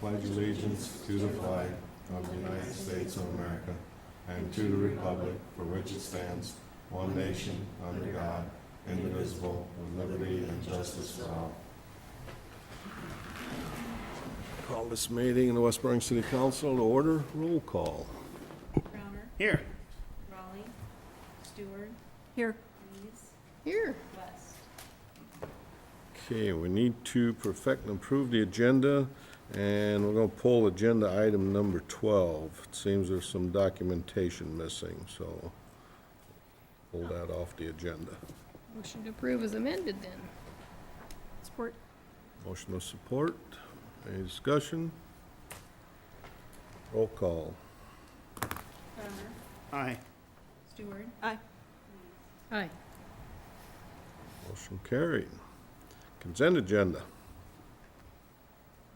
pledge allegiance to the flag of the United States of America and to the republic for which it stands, one nation, under God, indivisible, with liberty and justice for all. Call this meeting in the West Burlington City Council to order. Roll call. Crowner. Here. Raleigh. Stewart. Here. Lees. Here. West. Okay, we need to perfect and approve the agenda, and we're going to pull agenda item number 12. It seems there's some documentation missing, so pull that off the agenda. Motion to approve is amended then. Support. Motion with support. Any discussion? Roll call. Crowner. Aye. Stewart. Aye. Aye. Motion carried. Consent agenda.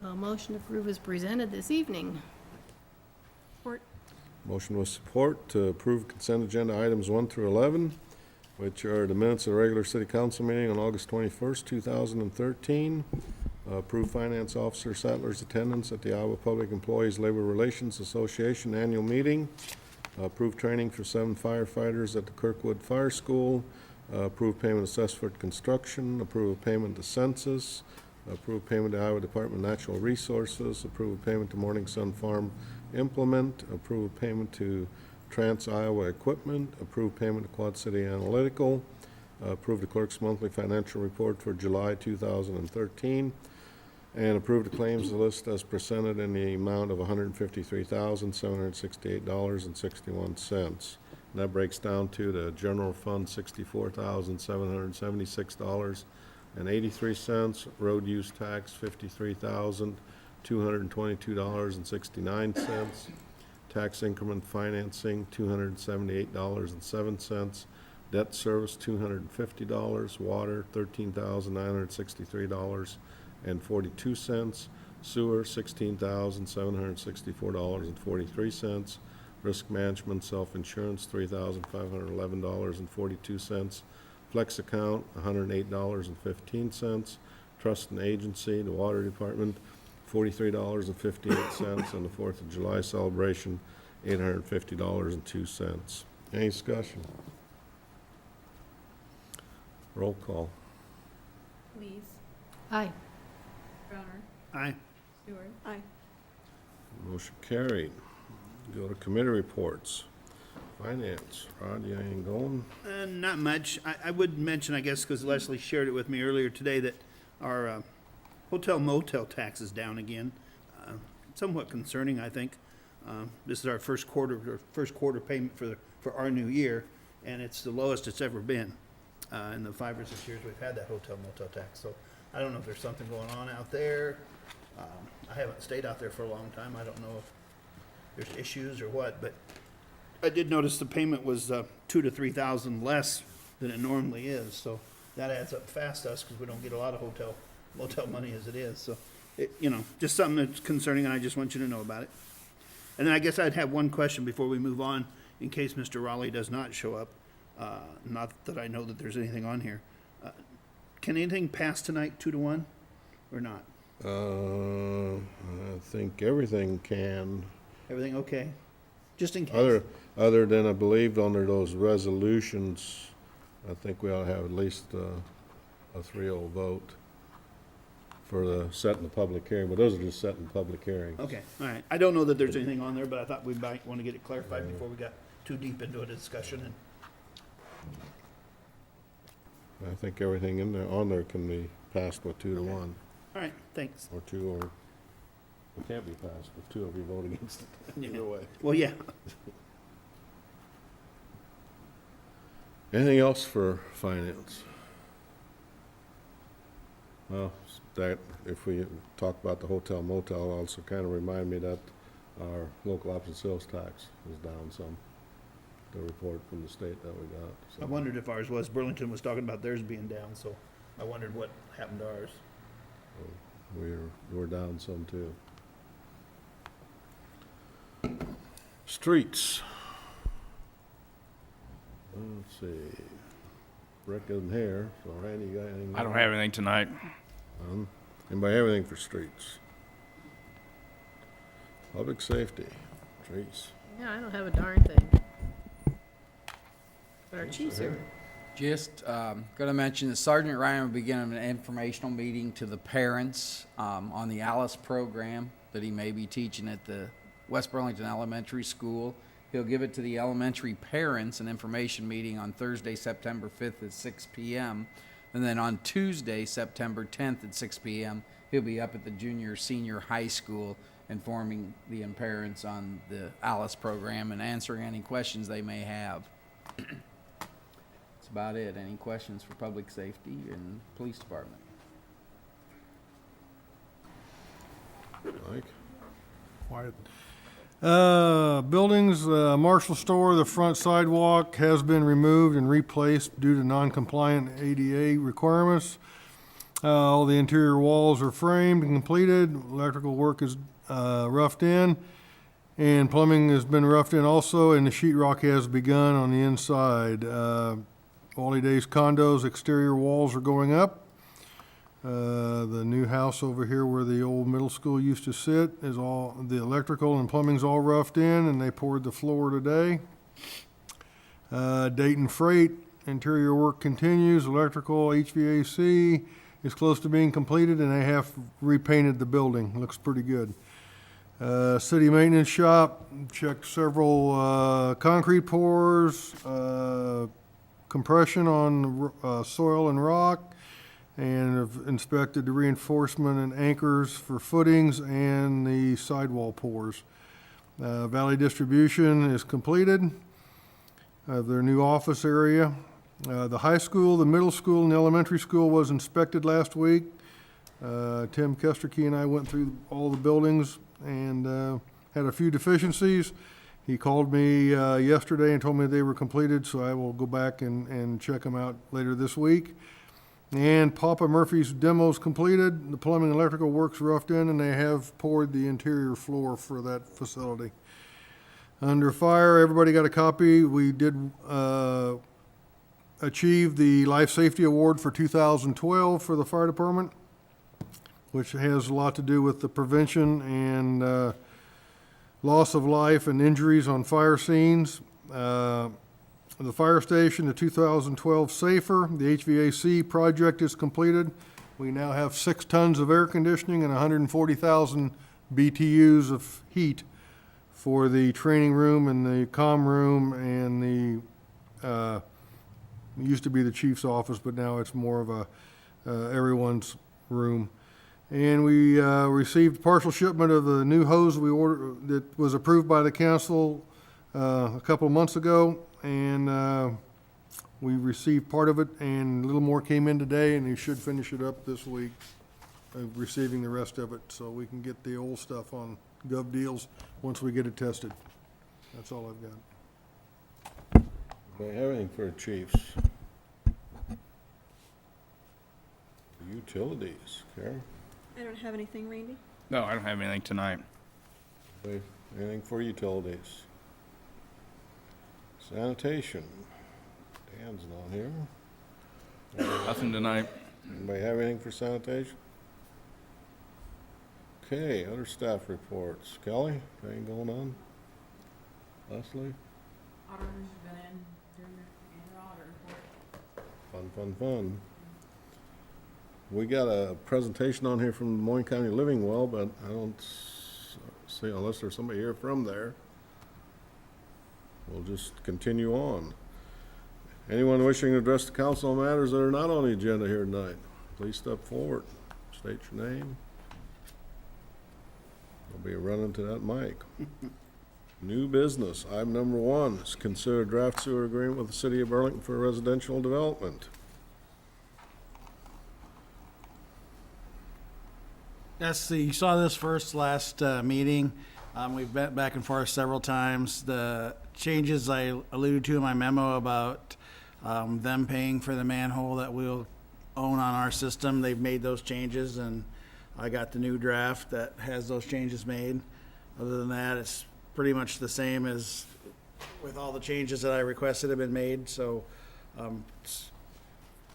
A motion to approve is presented this evening. Support. Motion with support to approve consent agenda items 1 through 11, which are the minutes of the regular city council meeting on August 21st, 2013. Approve finance officer Sattler's attendance at the Iowa Public Employees Labor Relations Association annual meeting. Approve training for 7 firefighters at the Kirkwood Fire School. Approve payment of Cessford Construction. Approve payment to Census. Approve payment to Iowa Department of Natural Resources. Approve payment to Morning Sun Farm Implement. Approve payment to Trans Iowa Equipment. Approve payment to Quad City Analytical. Approve the clerk's monthly financial report for July 2013. And approve the claims list as presented in the amount of $153,768.61. And that breaks down to the general fund, $64,776.83. Road use tax, $53,222.69. Tax increment financing, $278.07. Debt service, $250. Water, $13,963.42. Sewer, $16,764.43. Risk management, self-insurance, $3,511.42. Flex account, $108.15. Trust and agency, the water department, $43.58. And the 4th of July celebration, $850.02. Any discussion? Roll call. Lees. Aye. Crowner. Aye. Stewart. Aye. Motion carried. Go to committee reports. Finance. Rod, you ain't going? Not much. I would mention, I guess, because Leslie shared it with me earlier today, that our hotel motel tax is down again. Somewhat concerning, I think. This is our first quarter payment for our new year, and it's the lowest it's ever been in the 5 or 6 years we've had that hotel motel tax. So I don't know if there's something going on out there. I haven't stayed out there for a long time. I don't know if there's issues or what, but I did notice the payment was $2,000 to $3,000 less than it normally is. So that adds up fast to us because we don't get a lot of motel money as it is. So just something that's concerning, and I just want you to know about it. And then I guess I'd have one question before we move on, in case Mr. Raleigh does not show up. Not that I know that there's anything on here. Can anything pass tonight 2-1 or not? I think everything can. Everything okay? Just in case. Other than I believe under those resolutions, I think we ought to have at least a 3-0 vote for the setting the public hearing, but those are just setting public hearings. Okay, all right. I don't know that there's anything on there, but I thought we might want to get it clarified before we got too deep into a discussion. And I think everything on there can be passed with 2 to 1, all right, thanks. or 2, or it can't be passed with 2 if you vote against it. Either way. Well, yeah. Anything else for finance? Well, that, if we talk about the hotel motel, also kind of remind me that our local option sales tax is down some, the report from the state that we got. So I wondered if ours was. Burlington was talking about theirs being down, so I wondered what happened to ours. we're down some too. Streets. Let's see. Rick isn't here, so Randy, you got anything? I don't have anything tonight. Anybody have anything for streets? Public safety. Trees. Yeah, I don't have a darn thing. But our chief's here. Just going to mention that Sergeant Ryan will be giving an informational meeting to the parents on the ALICE program that he may be teaching at the West Burlington Elementary School. He'll give it to the elementary parents, an information meeting on Thursday, September 5th at 6 p.m. And then on Tuesday, September 10th at 6 p.m., he'll be up at the junior, senior high school informing the parents on the ALICE program and answering any questions they may have. That's about it. Any questions for public safety and police department? Mike? Quiet. Buildings, Marshall Store, the front sidewalk has been removed and replaced due to non-compliant ADA requirements. All the interior walls are framed and completed. Electrical work is roughed in, and plumbing has been roughed in also, and the sheetrock has begun on the inside. Wally Days condos, exterior walls are going up. The new house over here where the old middle school used to sit is all, the electrical and plumbing's all roughed in, and they poured the floor today. Dayton Freight, interior work continues. Electrical, HVAC is close to being completed, and they have repainted the building. Looks pretty good. City maintenance shop, checked several concrete pours, compression on soil and rock, and have inspected the reinforcement and anchors for footings and the sidewall pours. Valley Distribution is completed of their new office area. The high school, the middle school, and the elementary school was inspected last week. Tim Kesterkey and I went through all the buildings and had a few deficiencies. He called me yesterday and told me they were completed, so I will go back and check them out later this week. And Papa Murphy's demo's completed. The plumbing and electrical work's roughed in, and they have poured the interior floor for that facility. Under fire, everybody got a copy. We did achieve the Life Safety Award for 2012 for the fire department, which has a lot to do with the prevention and loss of life and injuries on fire scenes. The fire station, the 2012 SAFER, the HVAC project is completed. We now have 6 tons of air conditioning and 140,000 BTUs of heat for the training room and the comm room and the, it used to be the chief's office, but now it's more of a everyone's room. And we received partial shipment of the new hose we ordered that was approved by the council a couple of months ago. And we received part of it, and a little more came in today, and we should finish it up this week, receiving the rest of it, so we can get the old stuff on Gov Deals once we get it tested. That's all I've got. Do I have anything for the chiefs? Utilities, Karen? I don't have anything, Randy. No, I don't have anything tonight. Okay, anything for utilities? Sanitation. Dan's not here. Nothing tonight. Anybody have anything for sanitation? Okay, other staff reports. Kelly, anything going on? Leslie? Auditor's been in doing their audit report. Fun. We got a presentation on here from Des Moines County Living Well, but I don't see, unless there's somebody here from there. We'll just continue on. Anyone wishing to address the council on matters that are not on the agenda here tonight, please step forward, state your name. I'll be running to that mic. New business, item number 1 is consider draft sewer agreement with the city of Burlington for residential development. Yes, you saw this first last meeting. We've been back and forth several times. The changes I alluded to in my memo about them paying for the manhole that we'll own on our system, they've made those changes, and I got the new draft that has those changes made. Other than that, it's pretty much the same as with all the changes that I requested have been made, so it's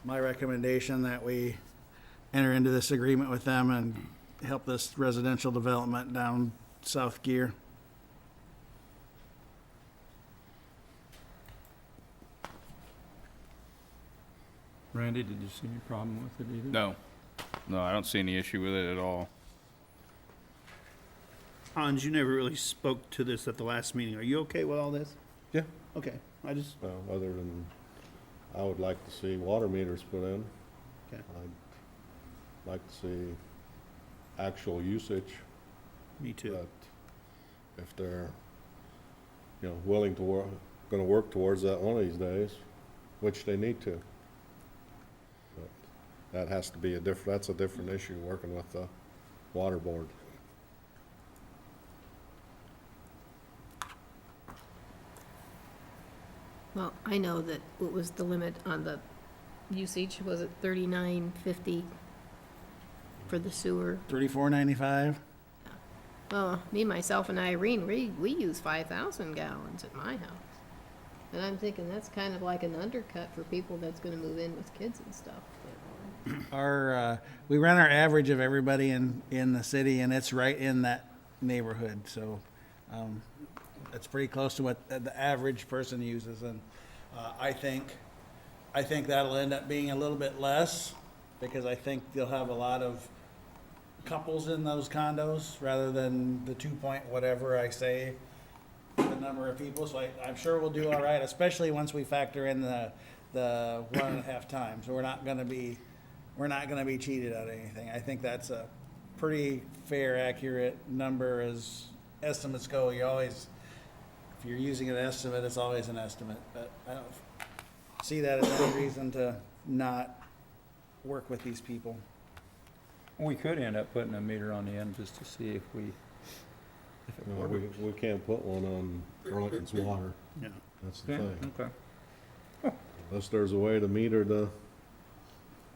my recommendation that we enter into this agreement with them and help this residential development down south gear. Randy, did you see any problem with it either? No. No, I don't see any issue with it at all. Hans, you never really spoke to this at the last meeting. Are you okay with all this? Yeah. Okay, I just, Well, other than, I would like to see water meters put in. Okay. I'd like to see actual usage, me too. but if they're, willing to work, gonna work towards that one of these days, which they need to. But that has to be that's a different issue, working with the water board. Well, I know that what was the limit on the usage, was it 39.50 for the sewer? $34.95. Well, me, myself, and Irene, we use 5,000 gallons at my house. And I'm thinking that's kind of like an undercut for people that's gonna move in with kids and stuff. We run our average of everybody in the city, and it's right in that neighborhood, so, it's pretty close to what the average person uses, and, I think that'll end up being a little bit less, because I think you'll have a lot of couples in those condos, rather than the 2 point whatever I say, the number of people, so I'm sure we'll do all right, especially once we factor in the 1.5 times. We're not gonna be cheated out of anything. I think that's a pretty fair, accurate number as estimates go. If you're using an estimate, it's always an estimate, but I don't see that as any reason to not work with these people. We could end up putting a meter on the end just to see if it No, works. we can't put one on Burlington's water, Yeah. that's the Yeah, thing. okay. Unless there's a way to meter the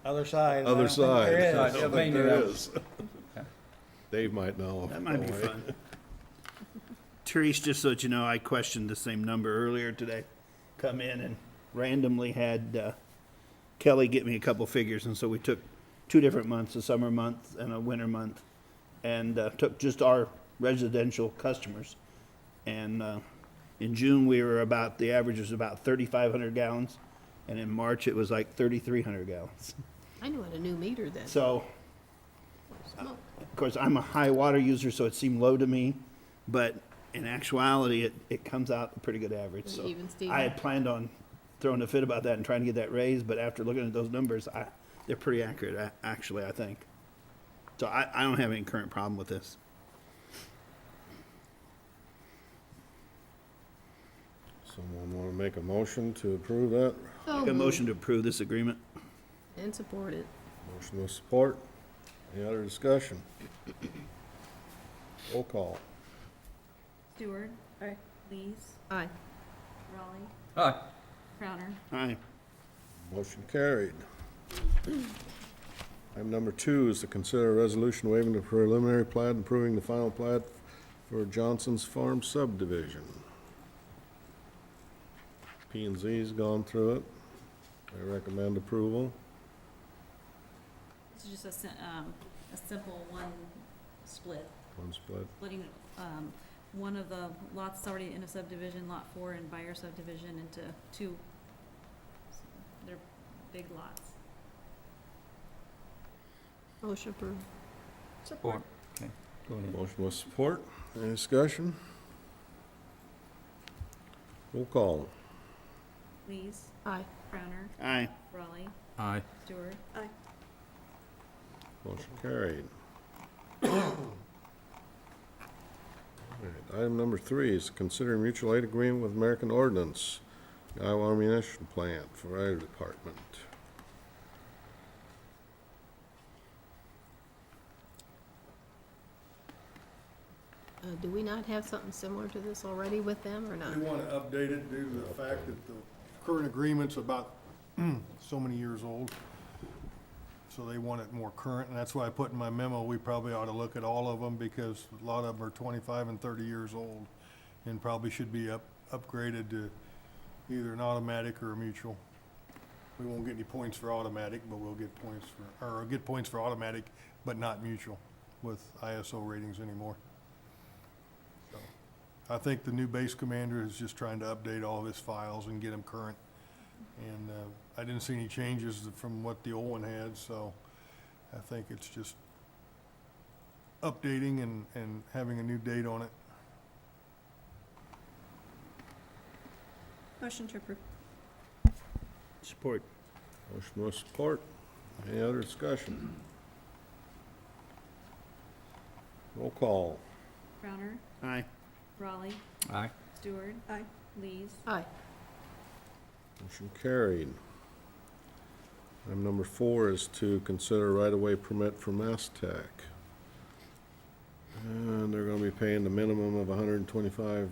Other side. I other don't think side. there is. I Yeah, don't think maybe there that- is. Dave might know. That might be Don't worry. fun. Therese, just so that you know, I questioned the same number earlier today. Come in and randomly had Kelly get me a couple figures, and so we took 2 different months, a summer month and a winter month, and took just our residential customers. And in June, the average was about 3,500 gallons, and in March, it was like 3,300 gallons. I knew had a new meter then. So, Smoke. of course, I'm a high water user, so it seemed low to me, but in actuality, it comes out a pretty good average, so. Even Steven? I had planned on throwing a fit about that and trying to get that raised, but after looking at those numbers, they're pretty accurate, actually, I think. So I don't have any current problem with this. Someone want to make a motion to approve that? So Make a moved motion to approve this agreement. and support it. Motion with support. Any other discussion? Roll call. Stewart. Aye. Lees. Aye. Raleigh. Aye. Crowner. Aye. Motion carried. Item number 2 is to consider a resolution waiving the preliminary plat and approving the final plat for Johnson's Farm subdivision. P and Z's gone through it. I recommend approval. It's just a simple one split, One split. splitting, one of the lots that's already in a subdivision, lot 4, and buyer subdivision into 2. So they're big lots. Motion approved. Support. Okay, go ahead. Motion with support. Any discussion? Roll call. Lees, Aye. Crowner, Aye. Raleigh, Aye. Stewart. Aye. Motion carried. All right, item number 3 is consider mutual aid agreement with American Ordnance, Iowa Ammunition Plant for Fire Department. Do we not have something similar to this already with them or not? We want to update it due to the fact that the current agreement's about so many years old. So they want it more current, and that's why I put in my memo, we probably ought to look at all of them, because a lot of them are 25 and 30 years old, and probably should be upgraded to either an automatic or a mutual. We won't get any points for automatic, but we'll get points for automatic, but not mutual with ISO ratings anymore. I think the new base commander is just trying to update all of his files and get them current. And I didn't see any changes from what the old one had, so I think it's just updating and having a new date on it. Motion to approve. Support. Motion with support. Any other discussion? Roll call. Crowner, Aye. Raleigh, Aye. Stewart. Aye. Lees. Aye. Motion carried. Item number 4 is to consider right-of-way permit for Mass Tech. And they're gonna be paying the minimum of $125.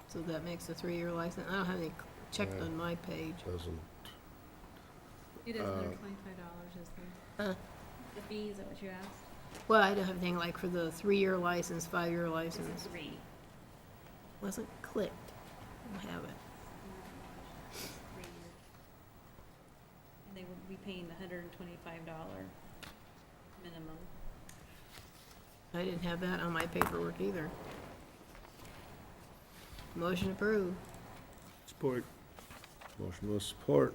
So that makes a 3-year license. I don't have any checked on my page. Doesn't, It is $125 is Uh. the fee, is that what you asked? Well, I don't have anything like for the 3-year license, 5-year license. 3. Wasn't clicked. I don't have it. 3 years. And they would be paying the $125 minimum. I didn't have that on my paperwork either. Motion approved. Support. motion with support.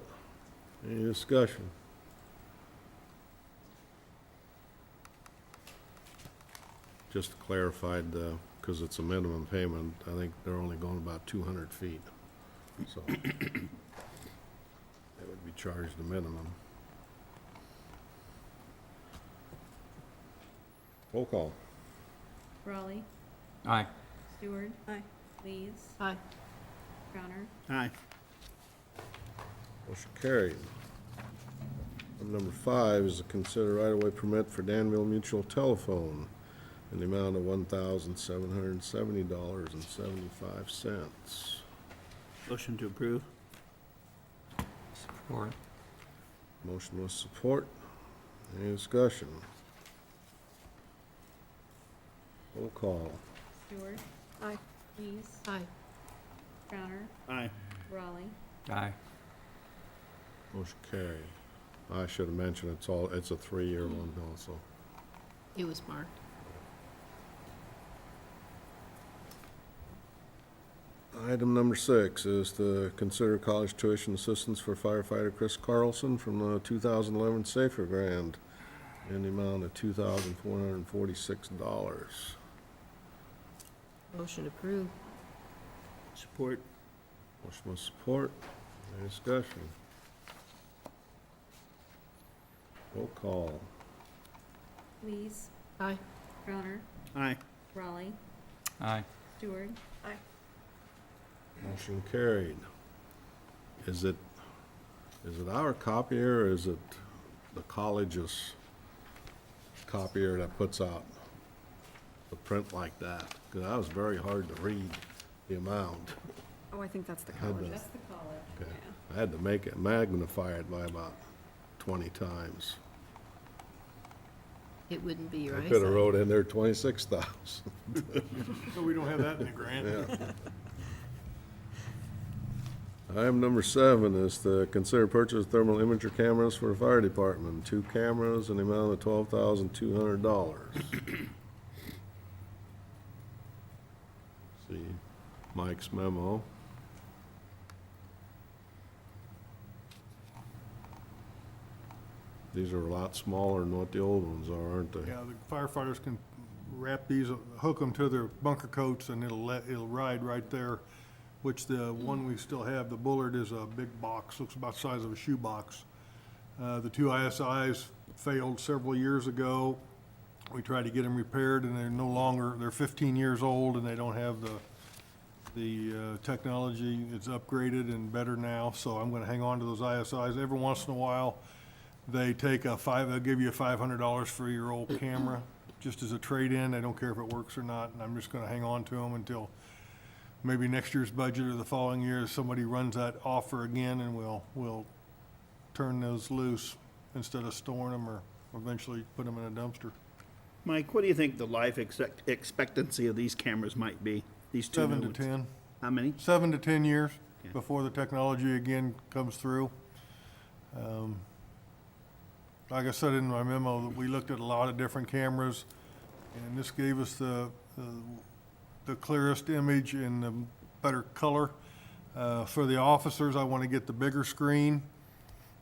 Any discussion? Just clarified, because it's a minimum payment, I think they're only going about 200 feet. So they would be charged the minimum. Roll call. Raleigh, Aye. Stewart. Aye. Lees. Aye. Crowner. Aye. Motion carried. Item number 5 is to consider right-of-way permit for Danville Mutual Telephone in the amount of $1,770.75. Motion to approve. Support. Motion with support. Any discussion? Roll call. Stewart. Aye. Lees. Aye. Crowner. Aye. Raleigh. Aye. Motion carried. I should have mentioned it's a 3-year one also. It was marked. Item number 6 is to consider college tuition assistance for firefighter Chris Carlson from the 2011 Safer Grant in the amount of $2,446. Motion approved. Support. Motion with support. Any discussion? Roll call. Lees. Aye. Crowner. Aye. Raleigh. Aye. Stewart. Aye. Motion carried. Is it our copier, or is it the college's copier that puts out the print like that? Because that was very hard to read, the amount. Oh, I think that's the Had to- college. That's the college. Okay. Yeah. I had to magnify it by about 20 times. It wouldn't be your I eyesight. could have wrote in there 26,000. So we don't have that in the grant. Yeah. Item number 7 is to consider purchase of thermal imager cameras for the fire department. 2 cameras in the amount of $12,200. See Mike's memo. These are a lot smaller than what the old ones are, aren't they? Yeah, the firefighters can wrap these, hook them to their bunker coats, and it'll ride right there, which the one we still have, the Bullard, is a big box, looks about the size of a shoebox. The 2 ISIs failed several years ago. We tried to get them repaired, and they're 15 years old, and they don't have the technology. It's upgraded and better now, so I'm gonna hang on to those ISIs. Every once in a while, they'll give you $500 for your old camera, just as a trade-in. They don't care if it works or not, and I'm just gonna hang on to them until maybe next year's budget or the following year, somebody runs that offer again, and we'll turn those loose instead of storing them, or eventually put them in a dumpster. Mike, what do you think the life expectancy of these cameras might be? These two new 7 to ones? 10. How many? 7 to 10 years Okay. before the technology again comes through. Like I said in my memo, that we looked at a lot of different cameras, and this gave us the the clearest image and the better color. For the officers, I want to get the bigger screen,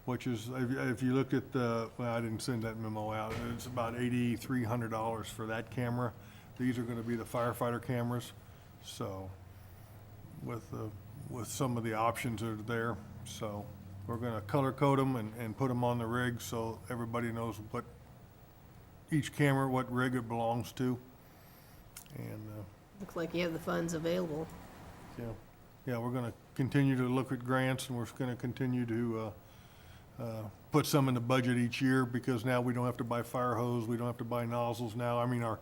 which is, if you look at the, well, I didn't send that memo out, it's about $8,300 for that camera. These are going to be the firefighter cameras, so with some of the options that are there. So we're going to color code them and put them on the rig so everybody knows what each camera, what rig it belongs to. And, Looks like you have the funds available. yeah, we're going to continue to look at grants, and we're going to continue to put some in the budget each year, because now we don't have to buy fire hose, we don't have to buy nozzles now. I mean, our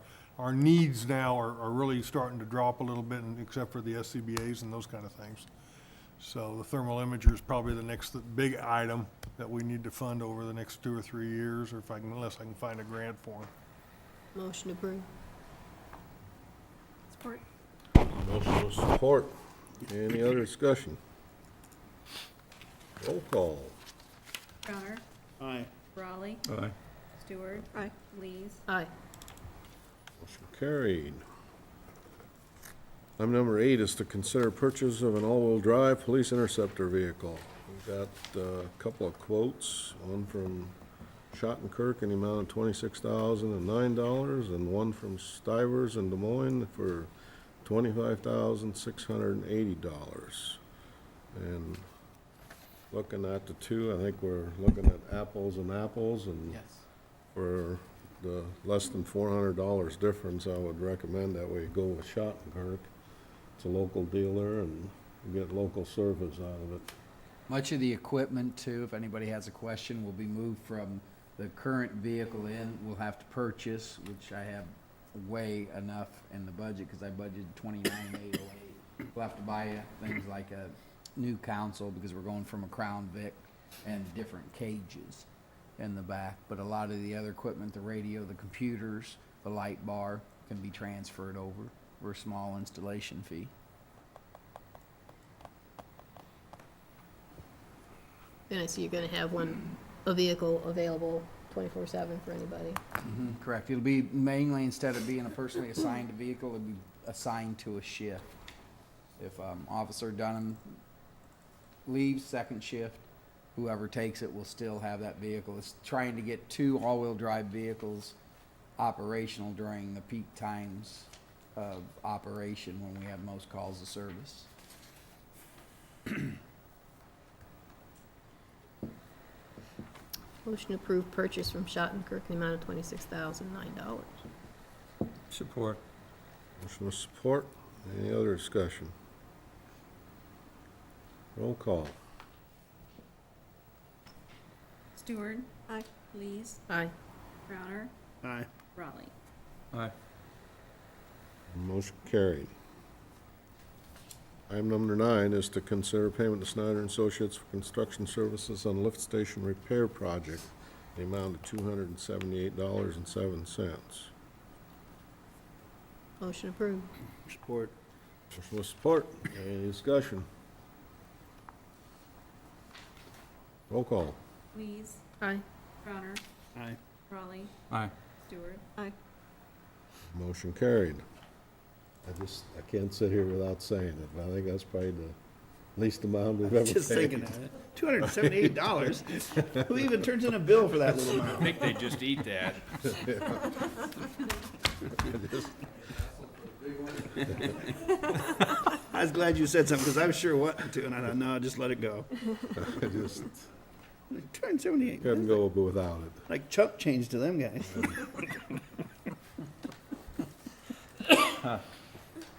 needs now are really starting to drop a little bit, except for the SCBA's and those kind of things. So the thermal imager is probably the next big item that we need to fund over the next 2 or 3 years, or unless I can find a grant for them. Motion approved. Support. Motion with support. Any other discussion? Roll call. Crowner, Aye. Raleigh, Aye. Stewart. Aye. Lees. Aye. Motion carried. Item number 8 is to consider purchase of an all-wheel drive police interceptor vehicle. We've got a couple of quotes, one from Schottenkirk in the amount of $26,009, and one from Stivers in Des Moines for $25,680. And looking at the two, I think we're looking at apples and apples, and Yes. for the less than $400 difference, I would recommend that we go with Schottenkirk. It's a local dealer, and you get local service out of it. Much of the equipment too, if anybody has a question, will be moved from the current vehicle in. We'll have to purchase, which I have way enough in the budget, because I budgeted $29,808. We'll have to buy things like a new console, because we're going from a Crown Vic and different cages in the back. But a lot of the other equipment, the radio, the computers, the light bar, can be transferred over for a small installation fee. And I see you're gonna have a vehicle available 24/7 for anybody. Correct. It'll be mainly, instead of being a personally assigned vehicle, it'll be assigned to a shift. If Officer Dunham leaves second shift, whoever takes it will still have that vehicle. It's trying to get 2 all-wheel drive vehicles operational during the peak times of operation when we have most calls of service. Motion to approve purchase from Schottenkirk in the amount of $26,009. Support. Motion with support. Any other discussion? Roll call. Stewart. Aye. Lees. Aye. Crowner, Aye. Raleigh. Aye. Motion carried. Item number 9 is to consider payment to Snyder and Associates for construction services on lift station repair project, the amount of $278.07. Motion approved. Support. Motion with support. Any discussion? Roll call. Lees. Aye. Crowner, Aye. Raleigh, Aye. Stewart. Motion carried. I can't sit here without saying it, but I think that's probably the least amount we've ever paid. Just thinking of it. $278. Who even turns in a bill for that little I amount? think they just eat that. I was glad you said something, because I was sure what to, and I thought, no, just let it go. I just 278. couldn't go without it. Like chump change to them guys.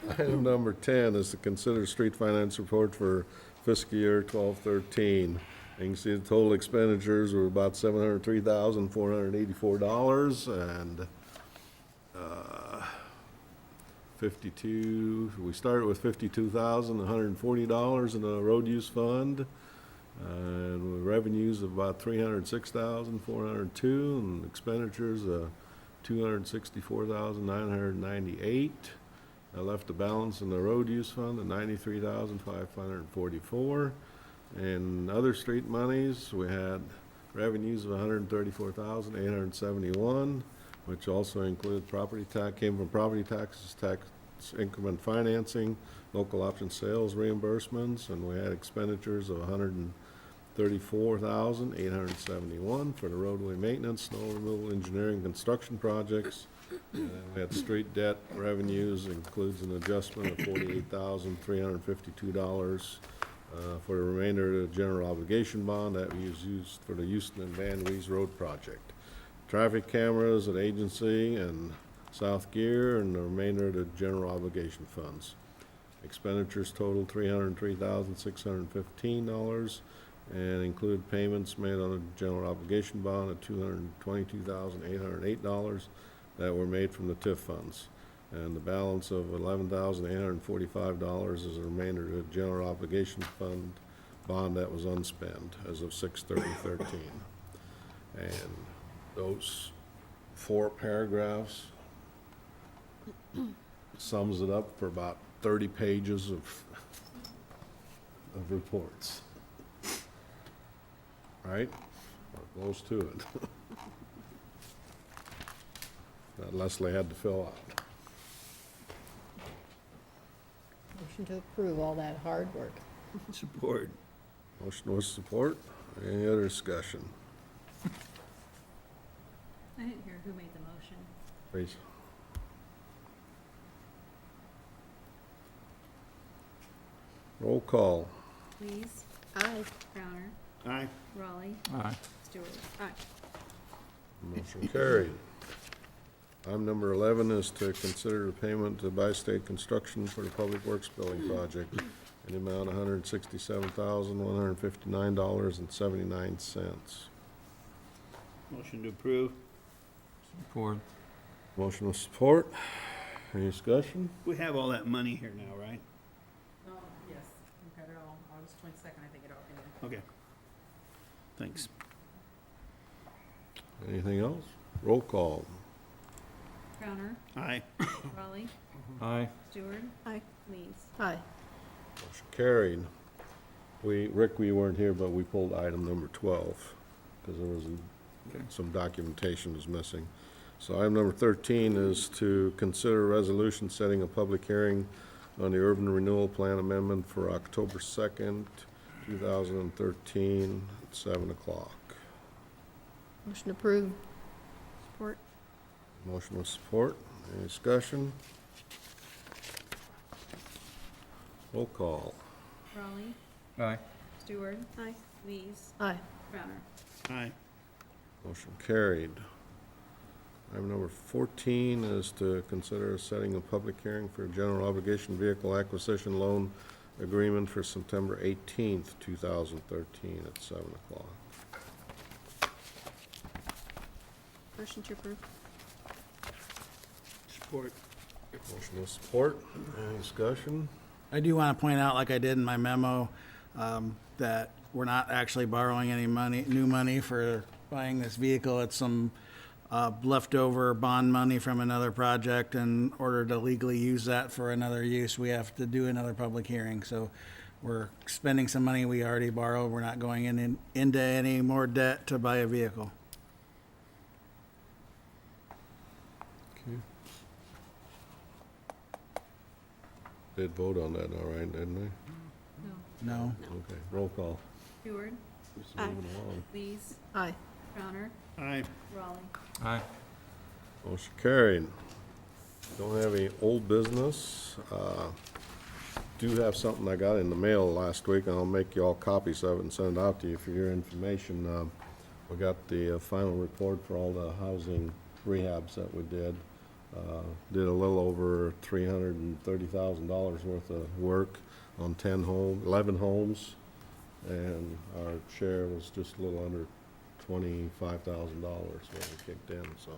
Item number 10 is to consider street finance report for fiscal year 12-13. You can see the total expenditures were about $703,484, and we started with $52,140 in the road use fund, and with revenues of about $306,402, and expenditures of $264,998. I left the balance in the road use fund of $93,544. And other street monies, we had revenues of $134,871, which also included property tax, came from property taxes, increment financing, local option sales reimbursements, and we had expenditures of $134,871 for the roadway maintenance, snow removal, engineering, construction projects. And then we had street debt revenues, includes an adjustment of $48,352 for the remainder of the general obligation bond that was used for the Houston and Van Nuys Road project. Traffic cameras at agency and South Gear, and the remainder of the general obligation funds. Expenditures totaled $303,615 and included payments made on a general obligation bond of $222,808 that were made from the TIF funds. And the balance of $11,845 is the remainder of the general obligation fund bond that was unspent as of 6/30/13. And those 4 paragraphs sums it up for about 30 pages of reports. Right? Or close to it. That Leslie had to fill out. Motion to approve all that hard work. Support. Motion with support. Any other discussion? I didn't hear who made the motion. Please. Roll call. Lees, Aye. Crowner, Aye. Raleigh, Aye. Stewart. Aye. Motion carried. Item number 11 is to consider the payment to Bi-State Construction for the Public Works Building Project in the amount of $167,159.79. Motion to approve. Support. Motion with support. Any discussion? We have all that money here now, right? Yes, we've got it all, August 22nd, I think it all. Okay. Thanks. Anything else? Roll call. Crowner, Aye. Raleigh, Aye. Stewart. Aye. Lees. Aye. Motion carried. Rick, we weren't here, but we pulled item number 12 because there was some documentation was missing. So item number 13 is to consider a resolution setting a public hearing on the urban renewal plan amendment for October 2nd, 2013, at 7 o'clock. Motion approved. Support. Motion with support. Any discussion? Roll call. Raleigh, Aye. Stewart. Aye. Lees, Aye. Crowner. Aye. Motion carried. Item number 14 is to consider setting a public hearing for a general obligation vehicle acquisition loan agreement for September 18th, 2013 at 7 o'clock. Motion to approve. Support. Motion with support. Any discussion? I do want to point out, like I did in my memo, that we're not actually borrowing any new money for buying this vehicle. It's some leftover bond money from another project. In order to legally use that for another use, we have to do another public hearing. So we're spending some money we already borrowed. We're not going into any more debt to buy a vehicle. Okay. Did vote on that, all right, didn't we? No. Okay, roll call. Stewart. Just moving along. Lees, Aye. Crowner, Aye. Raleigh. Aye. Motion carried. Don't have any old business. Do have something I got in the mail last week, and I'll make you all copies of it and send it out to you for your information. We got the final report for all the housing rehabs that we did. Did a little over $330,000 worth of work on 11 homes, and our share was just a little under $25,000 what we kicked in, so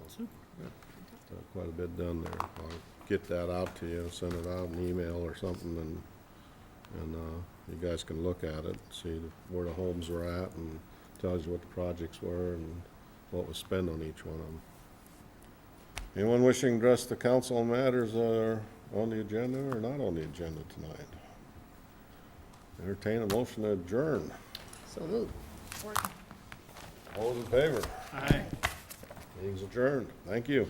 quite a bit done there. I'll get that out to you, send it out in email or something, and you guys can look at it, see where the homes were at, and tells you what the projects were and what was spent on each one of them. Anyone wishing to address the council on matters that are on the agenda or not on the agenda tonight? Entertain a motion to adjourn. So moved. All those in favor? Aye. Meeting's adjourned. Thank you.